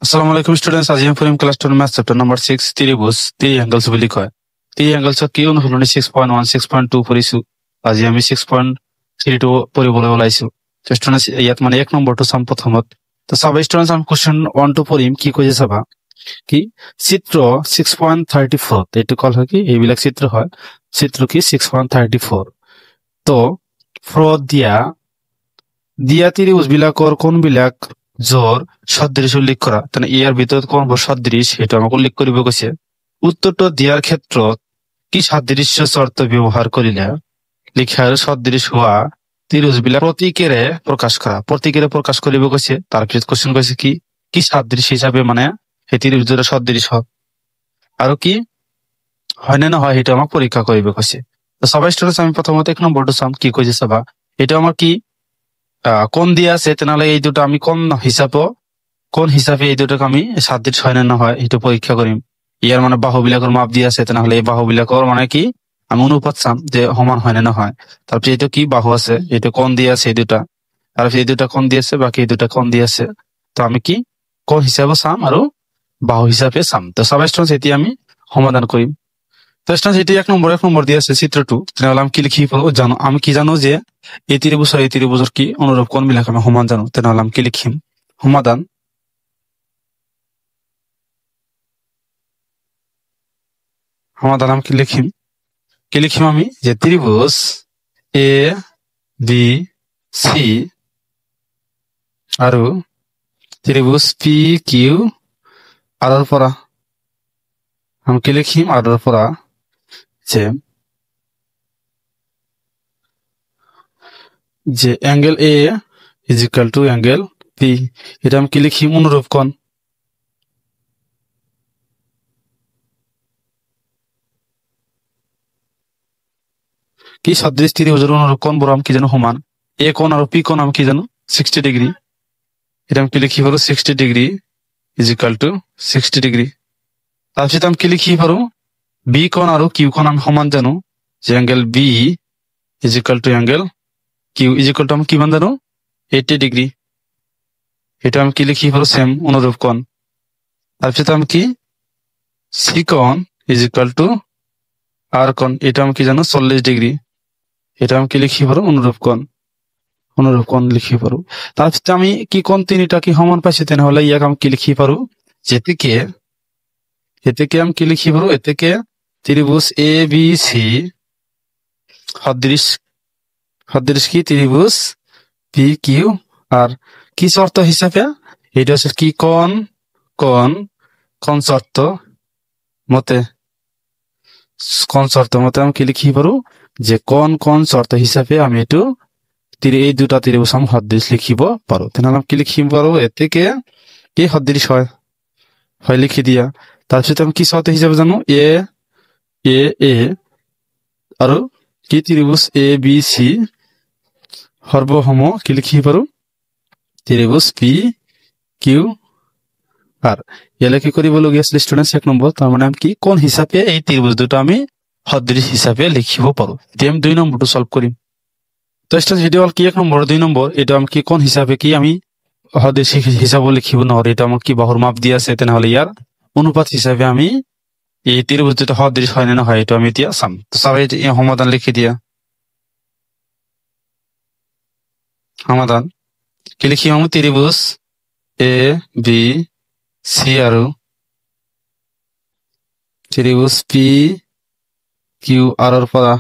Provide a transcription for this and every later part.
আসসালামু আলাইকুম স্টুডেন্টস, আজি আমি পড়িম ক্লাস 10 ম্যাথ চ্যাপ্টাৰ নাম্বাৰ 6 ত্ৰিভুজ ট্ৰায়াঙ্গলস বুলি কয়। ট্ৰায়াঙ্গলছৰ কি অনুশীলনী 6.1 6.2 পঢ়িছো। আজি আমি 6.32 পঢ়িবলৈ ওলাইছো। তো স্টুডেন্টস ইয়াত মানে এক নম্বৰটো চাম প্ৰথমত। তো চাবা স্টুডেন্টস আমি কোশ্চেন 1 টো পঢ়িম, কি কৈছে চাবা। কি চিত্ৰ 6.34, এইটো কল হয় কি এইবিলাক চিত্ৰ হয়। চিত্ৰ কি 6.34। তো ফ্ৰড দিয়া ত্ৰিভুজ বিলাকৰ কোনবিলাক জোৰ সদৃশ উল্লেখ কৰা, তাহলে ইয়াৰ ভিতৰত কোন সদৃশ সেইটো আমাক উল্লেখ কৰিব কৈছে। উত্তৰটো দিয়াৰ ক্ষেত্ৰত কি সাদৃশ্য শৰ্ত ব্যৱহাৰ কৰিলে লিখাৰ সদৃশ হোৱা ত্ৰিভুজ বিলাক প্ৰতীকেৰে প্ৰকাশ কৰিব কৈছে। তাৰপিছত কোশ্চেন কৈছে কি সাদৃশ হিচাপে মানে সেই ত্ৰিভুজৰ সদৃশ হয় আৰু কি হয় নে নহয় সেইটো আমাক পৰীক্ষা কৰিব কৈছে। তো সবাই স্টুডেন্টস আমি প্ৰথমতে এক নম্বৰটো চাম, কি কৈছে চাবা। এটা আমাৰ কি কোন দিয়া আছে, তেনেহলে এই দুটো আমি কোন হিসাবে এই দুটোকে আমি সাদৃশ হয় না নহয় সেইটো পরীক্ষা কৰিম। ইয়াৰ মানে বাহুবিলাকৰ মাপ দিয়া আছে, তেনেহলে এই বাহুবিলাকৰ মানে কি আমি অনুপাত চাম যে সমান হয় না নহয়। তাৰপিছত এইটো কি বাহু আছে, এইটো কোন দিয়া আছে এই দুটা, তাৰপিছত এই দুটা কোন দিয়া আছে, বাকি এই দুটা কোন দিয়া আছে। তো আমি কি কোন হিসাবে চাম আৰু বাহু হিসাবে চাম। তো সবাই স্টুডেন্টস এতিয়া আমি সমাধান কৰিম। তো স্টুডেন্টস এতিয়া এক নম্বৰ দিয়া আছে চিত্ৰটো, তেনেহলে আমি কি লিখি পাবো জানো। আমি কি জানো যে এই ত্ৰিভুজৰ কি অনুৰূপ কোণ বিলাক আমি সমান জানো। তেনেহলে আমি কি লিখিম সমাধান আমি কি লিখিম আমি যে ত্রিভুজ এ বি সি আৰু ত্ৰিভুজ পি কিউ আৰৰ পৰা আমি কি লিখিম আৰৰ পৰা যে angle A is equal to angle P, এটা আমি কি লিখিম অনুরূপ কোণ। কি সদৃশ ত্রিভুজের অনুরূপ কোণ বড় আমি কি জানো সমান। এ কোণ আৰু পি কোণ আমি কি জানো 60 ডিগ্রি। এটা আমি কি লিখি পারো 60 degree is equal two 60 degree. তাৰপিছত আমি কি লিখি পাৰো বি কোণ আৰু কিউ কোণ আমি সমান জানো যে angle B is equal to angle Q is equal to আমি কিমান জানো 80 ডিগ্রি। এটা আমি কি লিখি পারো সেম অনুরূপ কোণ। তাৰপিছত আমি কি সি কোণ ইজ ইকুয়াল টু আর কোণ, এটা আমি কি জানো 40 ডিগ্রি। এটা আমি কি লিখি পারো অনুরূপ কোণ লিখি পারো। তাৰপিছত আমি কি কোণ তিনিটা কি সমান পাইছে, তেনেহলে ইয়াক আমি কি লিখি পারো এতেকে আমি কি লিখি পারো এতেকে ত্রিভুজ এ বি সি সদৃশ কি ত্রিভুজ পি কিউ আর কি শর্ত হিসাবে এটা হচ্ছে কি কোন শর্ত মতে আমি কি লিখি পারো যে কোন শর্ত হিসাবে আমি এইটো এই দুটা ত্রিভুজ আমি সদৃশ লিখিব পারো। তেনেহলে আমি কি লিখিব পারো এতেকে কি সদৃশ হয় লিখি দিয়া। তাৰপিছত আমি কি শৰ্ত হিসাবে জানো এ আৰু কি ত্ৰিভুজ এ বি সি সৰ্বসম কি লিখি পাৰো ত্ৰিভুজ পি কিউ আৰ ইয়ালে কি কৰিবলগীয়া আছিল স্টুডেন্টস এক নম্বৰ। তাৰ মানে আমি কি কোন হিসাবে এই ত্ৰিভুজ দুটো আমি সদৃশ হিসাবে লিখিব পাৰো। এতিয়া আমি 2 নম্বৰটো সলভ কৰিম। তো স্টুডেন্টস এটা হল কি এক নম্বৰ 2 নম্বৰ, এটা আমি কি কোন হিসাবে কি আমি সদৃশ হিসাবে লিখিব নোৱাৰো। এটা আমাক কি বাহুৰ মাপ দিয়া আছে, তেনেহলে ইয়াৰ অনুপাত হিসাবে আমি এই ত্রিভুজ দুটো সদৃশ হয় না নহয় এটা আমি এতিয়া চাম। তো সবাই এই সমাধান লিখি দিয়া। সমাধান কি লিখিম আমি ত্রিভুজ এ বি সি আৰু ত্ৰিভুজ পি কিউ আৰৰ পৰা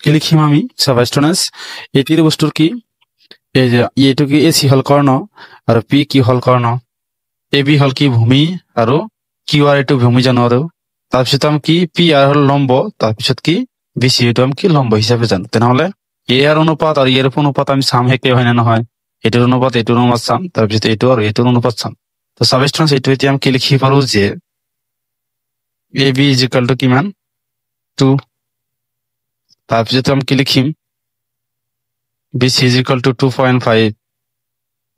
কি লিখিম আমি সবাই স্টুডেন্টস এই ত্ৰিভুজটোৰ কি এই যে এইটো কি এ সি হল কৰ্ণ আৰু P Q hall Karna, A B হল কি ভূমি আৰু কিউ আৰ এইটো ভূমি জানো। আৰু তাৰপিছত আমি কি পি আৰ হল লম্ব, তাৰপিছত কি বি সি এইটো আমি কি লম্ব হিচাপে জানো। তেনেহলে এ আর অনুপাত আৰু ইয়াৰ অনুপাত আমি চাম একে হয় না নহয়, এইটোৰ অনুপাত চাম, তাৰপিছত এইটো আৰু এইটোৰ অনুপাত চাম। তো সবাই স্টুডেন্টস এইটো এতিয়া আমি কি লিখি পাৰো যে A B is equal to কিমান 2। তাৰপিছত আমি কি লিখিম B C is equal to 2.5।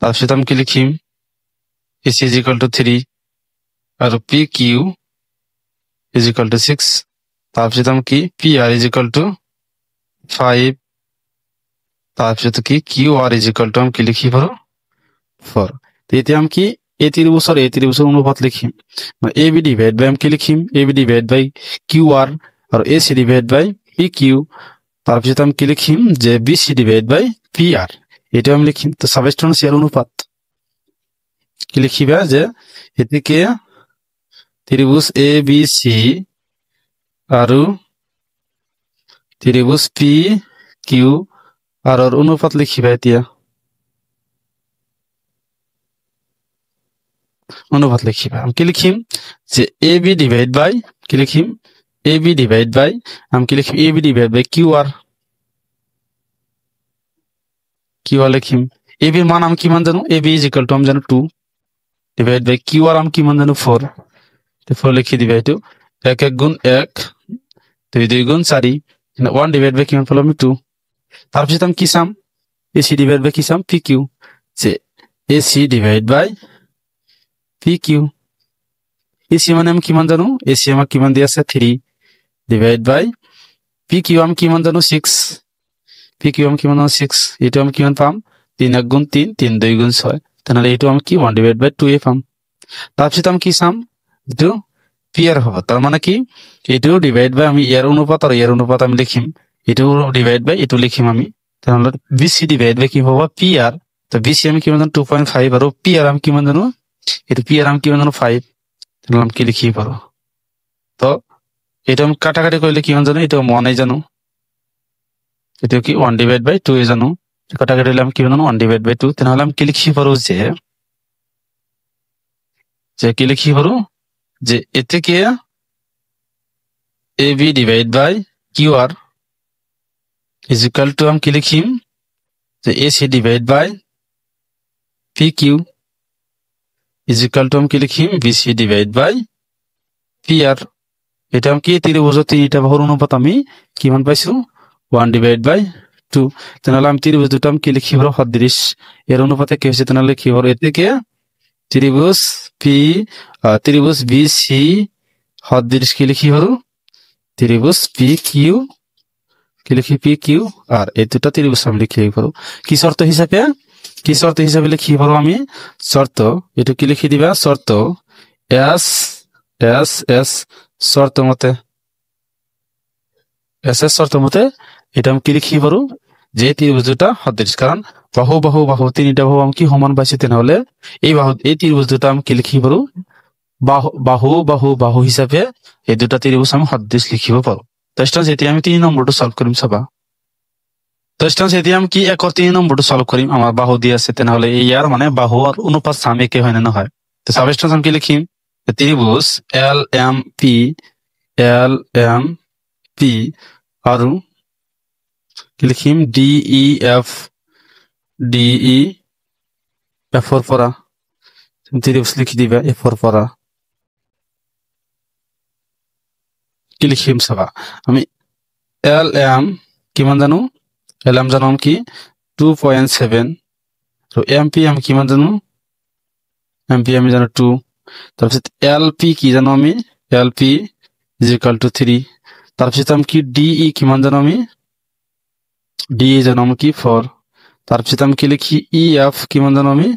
তাৰপিছত আমি কি লিখিম A C is equal to 3 আৰু P Q is equal to 6। তাৰপিছত আমি কি P R is equal to 5। তাৰপিছত কি Q R is equal to আমি কি লিখি পাৰো 4 তো এতিয়া আমি কি এই ত্ৰিভুজৰ অনুপাত লিখিম এ বি ডিভাইড বাই আমি কি লিখিম এ B divide by Q R আৰু এ C divide by P Q তাৰপিছত আমি কি লিখিম যে B C divide by P R এটা আমি লিখিম তো সাবস্টেন্স ইয়াৰ অনুপাত কি লিখিবা যে এটিকে ত্ৰিভুজ এ বি সি আৰু ত্রিভুজ পি কিউ আর অনুপাত লিখিবা এতিয়া অনুপাত লিখিবা আমি কি লিখিম যে এ বি ডিভাইড বাই কি লিখিম এ বি ডিভাইড বাই আমি কি লিখিম এ বি ডিভাইড বাই কিউ আর লিখিম এ বির মান আমি কি মান জানো এ বি ইজ ইকুয়াল টু আমি জানো 2 ডিভাইড বাই কিউ আর আমি কি মান জানো 4 তো 4 লিখি দিবা এটো 1 1 গুণ 1 2 2 গুণ 4 1 ডিভাইড বাই কি মান পেলাম 2 তারপর আমি কি সাম এসি ডিভাইড বাই কি সাম পি কিউ যে AC divide by P Q AC মানে আমি কি মান জানো এসি আমার কি মান দিয়ে আছে 3 ডিভাইড বাই পি কিউ আমি কি মান জানো 6 পি কিউ আমি কি মান জানো 6 এটা আমি কি মান পাম 3 1 গুণ 3 3 2 গুণ 6 তাহলে এটা আমি কি 1 ডিভাইড বাই 2 এ পাম তারপর আমি কি সাম এটা পি আর হবে তার মানে কি এটা ডিভাইড বাই আমি এর অনুপাত আর এর অনুপাত আমি লিখিম এটা ডিভাইড বাই এটা লিখিম আমি তাহলে বিসি ডিভাইড বাই কি হবে পি আর তো বিসি আমি কি মান জানো 2.5 আর পি আর আমি কি মান জানো এটা পি আর আমি কি মান জানো 5 তাহলে আমি কি লিখি পারো তো এটা আমি কাটাকাটি করলে কি মান জানো এটা 1 এ জানো এটা কি 1 ডিভাইড বাই 2 এ জানো কাটাকাটি হলে আমি কি জানো 1 ডিভাইড বাই 2 তাহলে আমি কি লিখি পারো যে কি লিখি পারো যে এতে কি A B divide by Q R is equal to আমি কি লিখিম যে A C divide by P Q is equal to আমি কি লিখিম B C divide by P R এটা আমি কি ত্রিভুজের তিনটা বাহুর অনুপাত আমি কি মান পাইছো 1 ডিভাইড বাই 2 তাহলে আমি ত্রিভুজ দুটো আমি কি লিখি পারো সদৃশ এর অনুপাতে কি হচ্ছে তাহলে লিখি পারো এতে কি ত্রিভুজ বি সি সদৃশ কি লিখি পারো ত্রিভুজ পি কিউ কি লিখি পি কিউ আর এই দুটো ত্রিভুজ আমি লিখি পারো কি শর্ত হিসাবে লিখি পারো আমি শর্ত এটা কি লিখি দিবা শর্ত এস এস এস শর্ত মতে এস এস শর্ত মতে এটা আমি কি লিখি পারো যে ত্রিভুজ দুটা সদৃশ কারণ বাহু তিনটা বাহু আমি কি সমান পাইছি তেনেহলে এই ত্রিভুজ দুটা আমি কি লিখি পারো বাহু হিসাবে এই দুটা ত্রিভুজ আমি সদৃশ লিখিব পারো তো স্টুডেন্টস এতিয়া আমি 3 নম্বৰটো সলভ কৰিম চাবা তো স্টুডেন্টস এতিয়া আমি কি একৰ 3 নম্বৰটো সলভ কৰিম আমাৰ বাহু দি আছে তেনেহলে ইয়াৰ মানে বাহু আর অনুপাত সাম একে হয় না নহয় তো সাব স্টুডেন্টস আমি কি লিখিম ত্রিভুজ এল এম পি আৰু কি লিখিম ডি ই এফ এফৰ পৰা ত্ৰিভুজ লিখি দিবা এফৰ পৰা কি লিখিম চাবা আমি এল এম কিমান জানো এল এম জানো কি 2.7 তো এম পি আমি কিমান জানো এম পি আমি জানো 2 তাৰপিছত এল পি কি জানো আমি L P is equal to 3 তাৰপিছত আমি কি ডি ই কিমান জানো আমি ডি ই জানো আমি কি 4 তাৰপিছত আমি কি লিখি ই এফ কিমান জানো আমি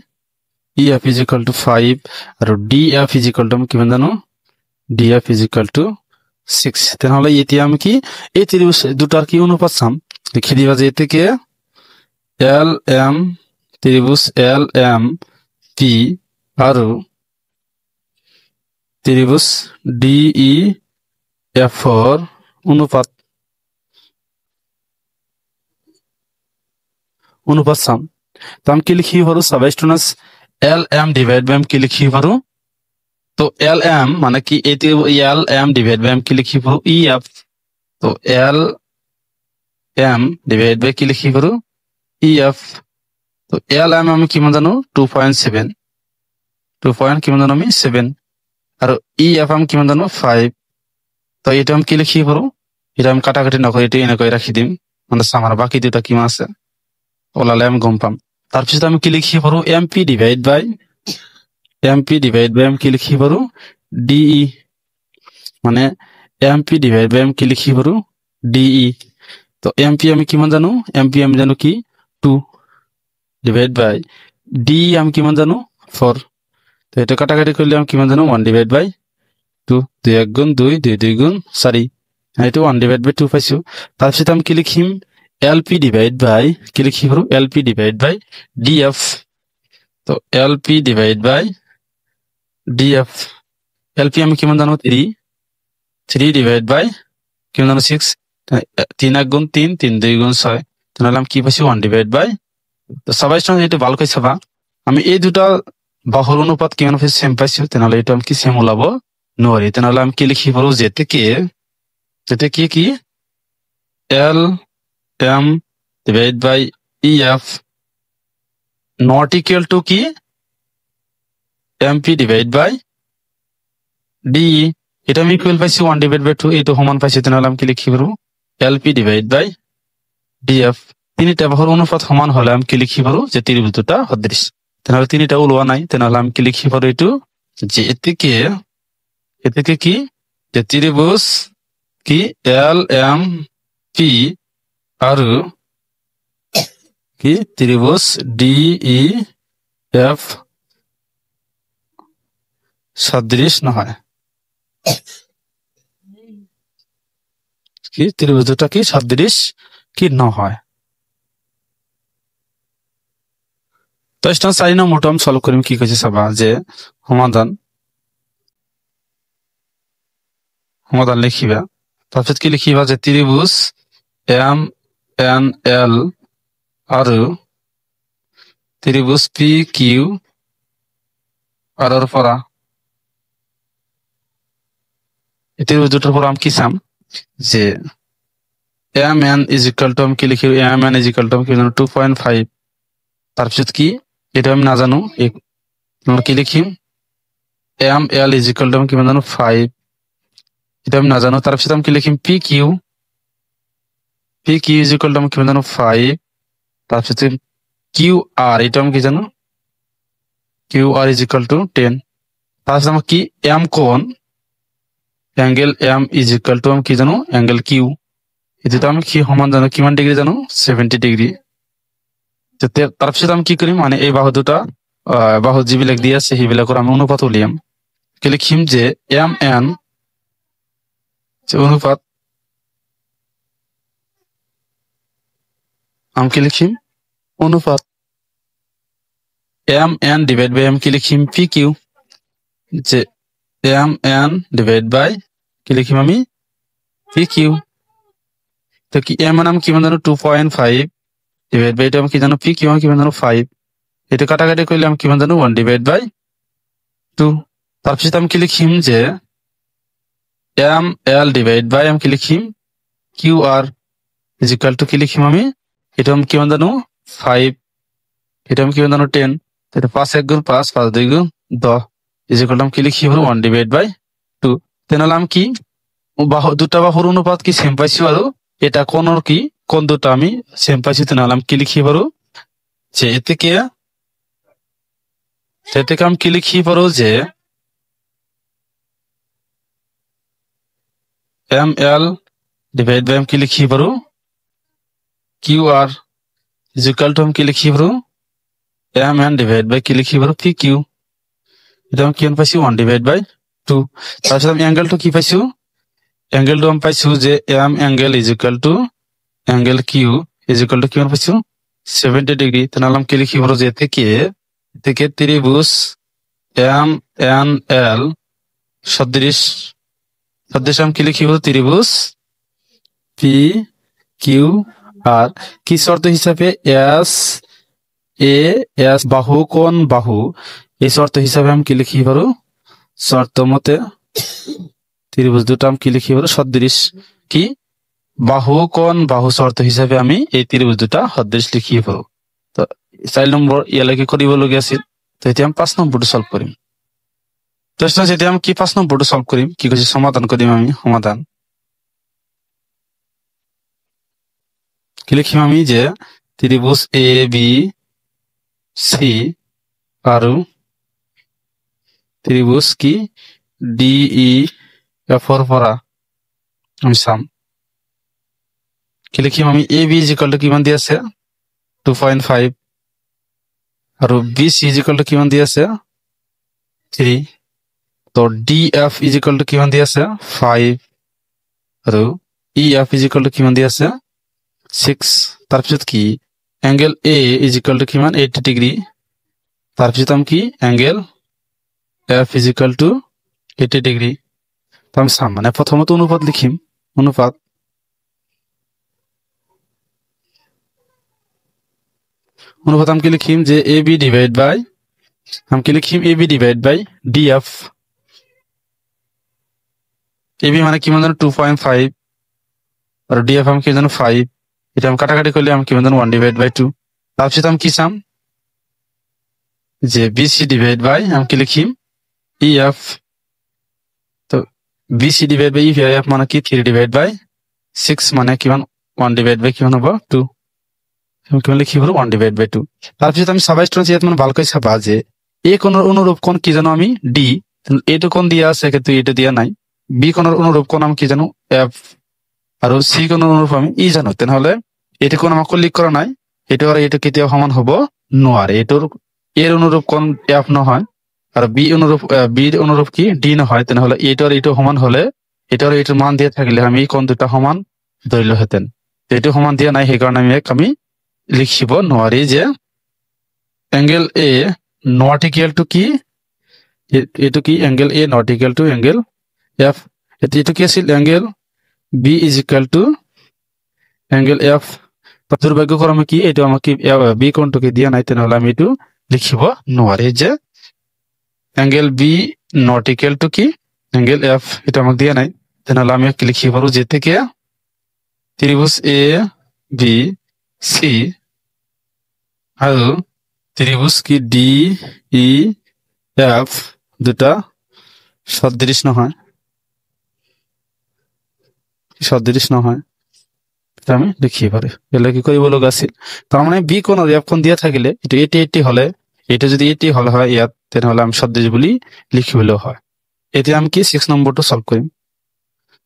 E F is equal to 5 আৰু D F is equal to আমি কিমান জানো D F is equal to 6 তেনেহলে এতিয়া আমি কি এই ত্রিভুজ দুটার কি অনুপাত চাম লিখি দিবা যে এতে কি এল এম ত্রিভুজ এল এম পি আৰু ত্রিভুজ ডি ই এফ এর অনুপাত চাম তো আমি কি লিখি পারো সবাই স্টুডেন্টস এল এম ডিভাইড বাই কি লিখি পারো তো এল এম মানে কি এল এম ডিভাইড বাই কি লিখি পারো ই এফ তো এল এম ডিভাইড বাই কি লিখি পারো ই এফ তো এল এম আমি কিমান জানো 2.7 কিমান জানো আমি 7 আৰু ই এফ আমি কিমান জানো 5 তো এটা আমি কি লিখি পারো এটা আমি কাটাকাটি নকৰি এটা এনেকৈ ৰাখি দিম মানে আমাৰ বাকি দুটা কিমান আছে ওলালে আমি গম পাম তাৰপিছত আমি কি লিখি পারো এম পি ডিভাইড বাই আমি কি লিখি পারো ডিই মানে এম পি ডিভাইড বাই আমি কি লিখি পারো ডিই তো এম পি আমি কিমান জানো এম পি আমি জানো কি 2 ডিভাইড বাই ডি আমি কিমান জানো 4 তো এটা কাটাকাটি করলে আমি কিমান জানো 1 ডিভাইড বাই 2 2 1 গুণ 2 2 2 গুণ 4 এটা 1 ডিভাইড বাই 2 পাইছো তারপর আমি কি লিখিম এলপি ডিভাইড বাই কি লিখি পারো এলপি ডিভাইড বাই ডিএফ তো এলপি ডিভাইড বাই ডিএফ এলপি আমি কিমান জানো 3 3 ডিভাইড বাই কিমান জানো 6 3 1 গুণ 3 3 2 গুণ 6 তাহলে আমি কি পাইছি 1 ডিভাইড বাই তো সবাই সঙ্গে এটা ভালো করে চাবা আমি এই দুটা বাহুর অনুপাত কিমান পাইছি সেম পাইছি তাহলে এটা আমি কি সেম ওলাবো নরি তাহলে আমি কি লিখি পারো যেতে কি L M divide by EF not equal to কি এমপি ডিভাইড বাই ডি এটা আমি ইকুয়াল পাইছি 1 ডিভাইড বাই 2 এটা সমান পাইছি তাহলে আমি কি লিখি পারো এলপি ডিভাইড বাই ডিএফ তিনটা বাহুর অনুপাত সমান হলে আমি কি লিখি পারো যে ত্রিভুজ দুটা সদৃশ তাহলে তিনটা ওলোয়া নাই তাহলে আমি কি লিখি পারো এটু যে এতে কি যে ত্রিভুজ কি এল এম পি আর কি ত্রিভুজ ডি ই এফ সদৃশ নহয় কি ত্রিভুজ দুটা কি সদৃশ কি নহয় তো স্টেপ 4 নম্বরটা আমি সলভ করিম কি কইছে চাবা যে সমাধান লিখিবা তারপর কি লিখিবা যে ত্রিভুজ এম এন এল আর ত্রিভুজ পি কিউ আর পরা এই ত্রিভুজ দুটার পর আমি কি চাম যে M N is equal to আমি কি লিখি M N is equal to আমি কি জানো 2.5 তারপর কি এটা আমি না জানো আমরা কি লিখিম M L is equal to আমি কি জানো 5 এটা আমি না জানো তারপর আমি কি লিখিম P Q is equal to আমি কি জানো 5 তারপর কিউ আর এটা আমি কি জানো Q R is equal to 10 তারপর আমার কি এম কোণ angle M is equal to আমি কি জানো অ্যাঙ্গেল কিউ এটা আমি কি সমান জানো কিমান ডিগ্রি জানো 70 ডিগ্রি তারপর আমি কি করি মানে এই বাহু দুটা বাহু যিবিলাক দিয়ে আছে সেইবিলাকৰ আমি অনুপাত উলিয়াম কি লিখিম যে এম এন অনুপাত আমি কি লিখিম অনুপাত এম এন ডিভাইড বাই আমি কি লিখিম পি কিউ যে এম এন ডিভাইড বাই কি লিখিম আমি পি কিউ তো কি এম এন আমি কিমান জানো 2.5 ডিভাইড বাই এটা আমি কি জানো পি কিউ আমি কিমান জানো 5 এটা কাটাকাটি করলে আমি কিমান জানো 1 ডিভাইড বাই 2 তারপর আমি কি লিখিম যে এম এল ডিভাইড বাই আমি কি লিখিম Q R is equal to কি লিখিম আমি এটা আমি কিমান জানো 5 এটা আমি কিমান জানো 10 এটা 5 1 গুণ 5 5 2 গুণ 10 ইজ ইকুয়াল টু আমি কি লিখি পারো 1 ডিভাইড বাই 2 তাহলে আমি কি দুটা বাহুর অনুপাত কি সেম পাইছি আৰু এটা কোণৰ কি কোণ দুটা আমি সেম পাইছি তাহলে আমি কি লিখি পারো যে এতে আমি কি লিখি পারো যে এম এল ডিভাইড বাই আমি কি লিখি পারো Q R is equal to আমি কি লিখি পারো এম এন ডিভাইড বাই কি লিখি পারো পি কিউ এটা আমি কিমান পাইছি 1 ডিভাইড বাই 2 তারপর আমি অ্যাঙ্গেলটো কি পাইছো অ্যাঙ্গেলটো আমি পাইছো যে M angle is equal to angle Q is equal to কিমান পাইছো 70 ডিগ্রি তাহলে আমি কি লিখি পারো যে থেকে ত্রিভুজ এম এন এল সদৃশ আমি কি লিখি পারো ত্রিভুজ পি কিউ আর কি শর্ত হিসাবে এস বাহু কোণ বাহু এই শর্ত হিসাবে আমি কি লিখি পারো শর্ত মতে ত্রিভুজ দুটা আমি কি লিখি পারো সদৃশ কি বাহু কোণ বাহু শর্ত হিসাবে আমি এই ত্রিভুজ দুটা সদৃশ লিখি পারো তো 4 নম্বৰ ইয়ালৈকে কৰিবলগীয়া আছিল তো এতিয়া আমি 5 নম্বৰটো সলভ কৰিম তো এতিয়া আমি কি 5 নম্বৰটো সলভ কৰিম কি কৈছে সমাধান কৰিম আমি সমাধান কি লিখিম আমি যে ত্ৰিভুজ এ বি সি আৰু ত্ৰিভুজ কি ডি ই এফৰ পৰা আমি চাম কি লিখিম আমি এ বি ইজ ইকুয়াল টু কিমান দি আছে 2.5 আৰু BC is equal to কিমান দি আছে 3 তো DF is equal to কিমান দি আছে 5 আৰু EF is equal to কিমান দি আছে 6 তাৰপিছত কি angle A is equal to কিমান 80 ডিগ্ৰী তাৰপিছত আমি কি angle F is equal to 80 degree তো আমি চাম মানে প্ৰথমত অনুপাত লিখিম অনুপাত আমি কি লিখিম যে AB ডিভাইড বাই আমি কি লিখিম AB ডিভাইড বাই DF AB মানে কিমান জানো 2.5 আর DF আমি কি জানো 5 এটা আমি কাটাকাটি করলে আমি কিমান জানো 1 ডিভাইড বাই 2 তাৰপিছত আমি কি চাম যে BC ডিভাইড বাই আমি কি লিখিম EF তো BC ডিভাইড বাই EF মানে কি 3 ডিভাইড বাই 6 মানে কিমান 1 ডিভাইড বাই কিমান হ'ব 2 আমি কিমান লিখিব 1 ডিভাইড বাই 2 তাৰপিছত আমি সাবস্টিটিউশন ইয়াত মানে ভালকৈ চাবা যে A কোণৰ অনুৰূপ কোণ কি জানো আমি D এইটো কোণ দিয়া আছে কিন্তু এইটো দিয়া নাই B কোণৰ অনুৰূপ কোণ আমি কি জানো F আৰু C কোণৰ অনুৰূপ আমি E জানো তেনেহলে এইটো কোণ আমাক উল্লেখ কৰা নাই এইটো আৰু এইটো কেতিয়াও সমান হ'ব নোৱাৰে এইটোৰ এর অনুরূপ কোণ F নহয় আর B অনুরূপ B অনুরূপ কি D নহয় তেনেহলে এইটো আর এইটো সমান হলে এইটো আর এইটোৰ মান দিয়া থাকিলে আমি কোণ দুটা সমান ধৰিলো হেতেন এইটো সমান দিয়া নাই সেই কাৰণে আমি লিখিব নোৱাৰি যে angle A not equal to কি এইটো কি angle A not equal to angle F এইটো কি আছিল angle B is equal to angle F দুৰ্ভাগ্যক্ৰমে কি এইটো আমাক B কোণটোকে দিয়া নাই তেনেহলে আমি এইটো লিখিব নোৱাৰি যে angle B not equal to কি angle F এটা আমাক দিয়া নাই তেনেহলে আমি কি লিখিব পাৰো যে থেকে ত্ৰিভুজ A B C আৰু ত্রিভুজ কি D E F দুটা সদৃশ নহয় আমি লিখি পারি এলে কি কৰিব লগা আছিল তাৰ মানে B কোণ আৰু F কোণ দিয়া থাকিলে এটো 80 হলে এটা যদি 80 হল হয় ইয়াত তেনেহলে আমি সদৃশ বুলি লিখিবলে হয় এতিয়া আমি কি 6 নম্বৰটো সলভ কৰিম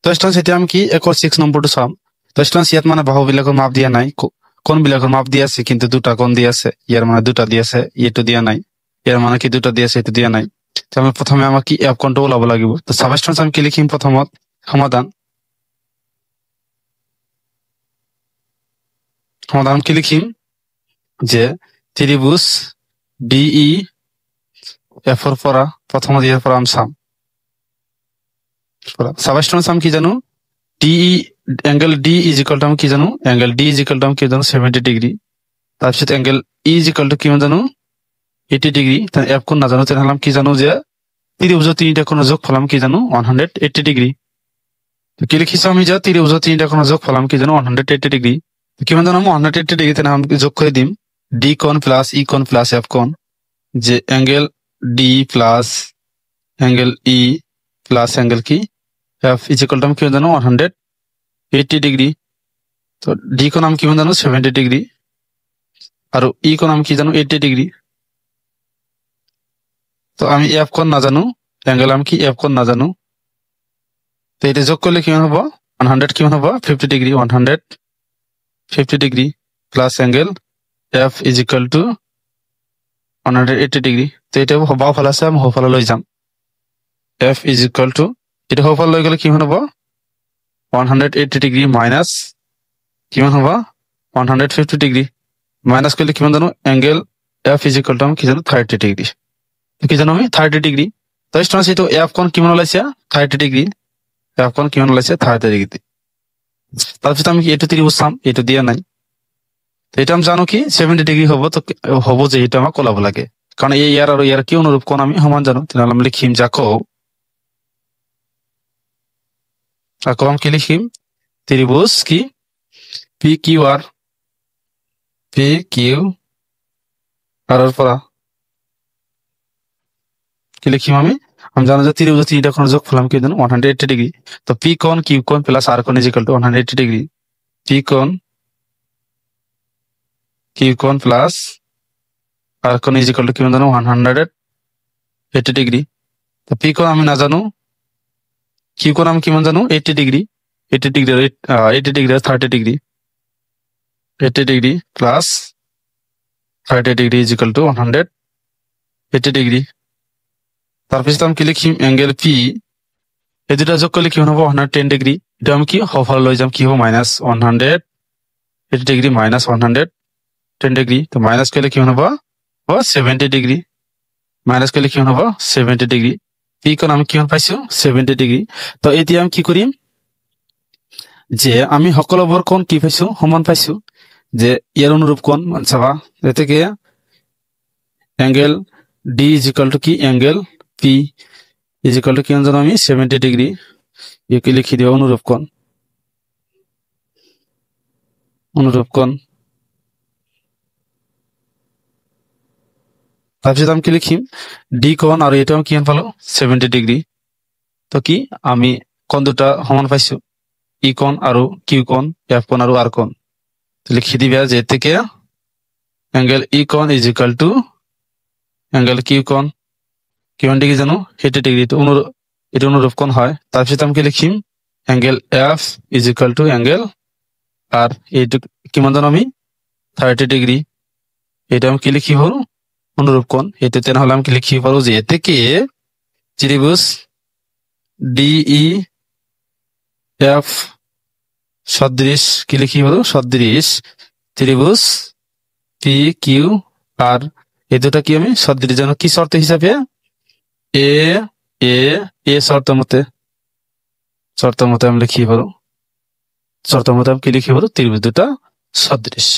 তো স্টুডেন্টস এতিয়া আমি কি একৰ 6 নম্বৰটো চাম তো স্টুডেন্টস ইয়াত মানে বাহুবিলাকৰ মাপ দিয়া নাই কোণ বিলাকৰ মাপ দিয়া আছে কিন্তু দুটা কোণ দিয়া আছে ইয়াৰ মানে দুটা দিয়া আছে এইটো দিয়া নাই ইয়াৰ মানে কি দুটা দিয়া আছে এটো দিয়া নাই তো আমি প্ৰথমে আমাক কি F কোণটো ওলাব লাগিব তো সাবস্টিটিউশন আমি কি লিখিম প্ৰথমত সমাধান কি লিখিম যে ত্ৰিভুজ DE F এৰ পৰা প্ৰথমত ইয়াৰ পৰা আমি চাম সাবস্টিটিউশন আমি কি জানো DE angle D is equal to আমি কি জানো angle D is equal to আমি কি জানো 70 ডিগ্রি তাৰপিছত angle E is equal to কিমান জানো 80 ডিগ্রি তাই F কোণ না জানো তেনেহলে আমি কি জানো যে ত্রিভুজ তিনটা কোণৰ যোগফল আমি কি জানো 180 ডিগ্ৰি তো কি লিখিছো আমি যে ত্ৰিভুজ তিনটা কোণৰ যোগফল আমি কি জানো 180 ডিগ্রি কিমান জানো 180 ডিগ্রি তাহলে আমি যোগ করে দিম D কোণ প্লাস E কোণ প্লাস F কোণ যে angle D plus angle E plus angle কি F is equal to আমি কি জানো 180 ডিগ্রি তো D কোণ আমি কি জানো 70 ডিগ্রি আর E কোণ আমি কি জানো 80 ডিগ্রি তো আমি F কোণ না জানো angle আমি কি F কোণ না জানো তো এটা যোগ করলে কি হবে 100 কি হবে 50 degree 150 degree plus angle F is equal to 180 degree তো এটা বাহুফল আছে আমি বাহুফল লৈ যাম F is equal to এটা বাহুফল লৈ গলে কি হবে 180 ডিগ্রি মাইনাস কি হবে 150 ডিগ্রি মাইনাস করলে কি জানো angle F is equal to আমি কি জানো 30 ডিগ্রি কি জানো আমি 30 ডিগ্রি তো স্টুডেন্টস এটা F কোণ কিমান ওলাইছে 30 ডিগ্রি F কোণ কিমান ওলাইছে 30 ডিগ্রি তাৰপিছত আমি এইটো ত্রিভুজ চাম এইটো দিয়া নাই তো এটা আমি জানো কি 70 ডিগ্রি হব তো হব যে এটা আমাক ওলাব লাগে কারণ এই ইয়ার আর ইয়ার কি অনুরূপ কোণ আমি সমান জানো তাহলে আমি লিখিম যাকো আমি কি লিখিম ত্রিভুজ কি PQR PQR এর পৰা কি লিখিম আমি জানো যে ত্রিভুজ তিনটা কোণের যোগফল আমি কি জানো 180 ডিগ্রি তো P কোণ Q কোণ প্লাস R কোণ is equal two 180 degree P কোণ Q কোণ প্লাস R কোণ ইজ ইকুয়াল টু কি জানো 180 ডিগ্রি তো P কোণ আমি না জানো Q কোণ আমি কি জানো 80 degree 80 degree 30 degree 80 degree plus 30 degree is equal two 180 degree. তারপর আমি কি লিখি অ্যাঙ্গেল পি এই দুটা যোগ করলে কি হবো 110 ডিগ্রি। এটা আমি কি হফার লই যাম কি হবো মাইনাস 180 ডিগ্রি মাইনাস 110 ডিগ্রি। তো মাইনাস করলে কি হবো 70 ডিগ্রি মাইনাস করলে কি হবো 70 ডিগ্রি। পি কোণ আমি কি পাইছো 70 ডিগ্রি। তো এতিয়া আমি কি করিম যে আমি সকলোবোৰ কোণ কি পাইছো সমান পাইছো যে ইয়াৰ অনুৰূপ কোণ চাবা এতেকে angle D is equal to কি angle P is equal to কি জানো আমি 70 ডিগ্রি। একে লিখি দিও অনুরূপ কোণ তারপর আমি কি লিখিম ডি কোণ আর এটাও কি পালো 70 ডিগ্রি। তো কি আমি কোণ দুটা সমান পাইছো ই কোণ আর কিউ কোণ এফ কোণ আর আর কোণ। লিখি দিবা যে থেকে অ্যাঙ্গেল ই কোণ is equal to angle Q কোণ কিমান ডিগ্রি জানো 80 ডিগ্রি। তো এটা অনুরূপ কোণ হয়। তারপর আমি কি লিখিম angle F is equal to angle R এইটু কিমান জানো আমি 30 ডিগ্রি। এটা আমি কি লিখি পারো অনুরূপ কোণ। এতে তাহলে আমি কি লিখি পারো যে থেকে ত্রিভুজ ডিই এফ সদৃশ কি লিখি পারো সদৃশ ত্রিভুজ পি কিউ আর এই দুটা কি আমি সদৃশ জানো কি শর্ত হিসাবে এ এ এ শর্ত মতে আমি লিখি পারো শর্ত মতে আমি কি লিখি পারো ত্রিভুজ দুটা সদৃশ।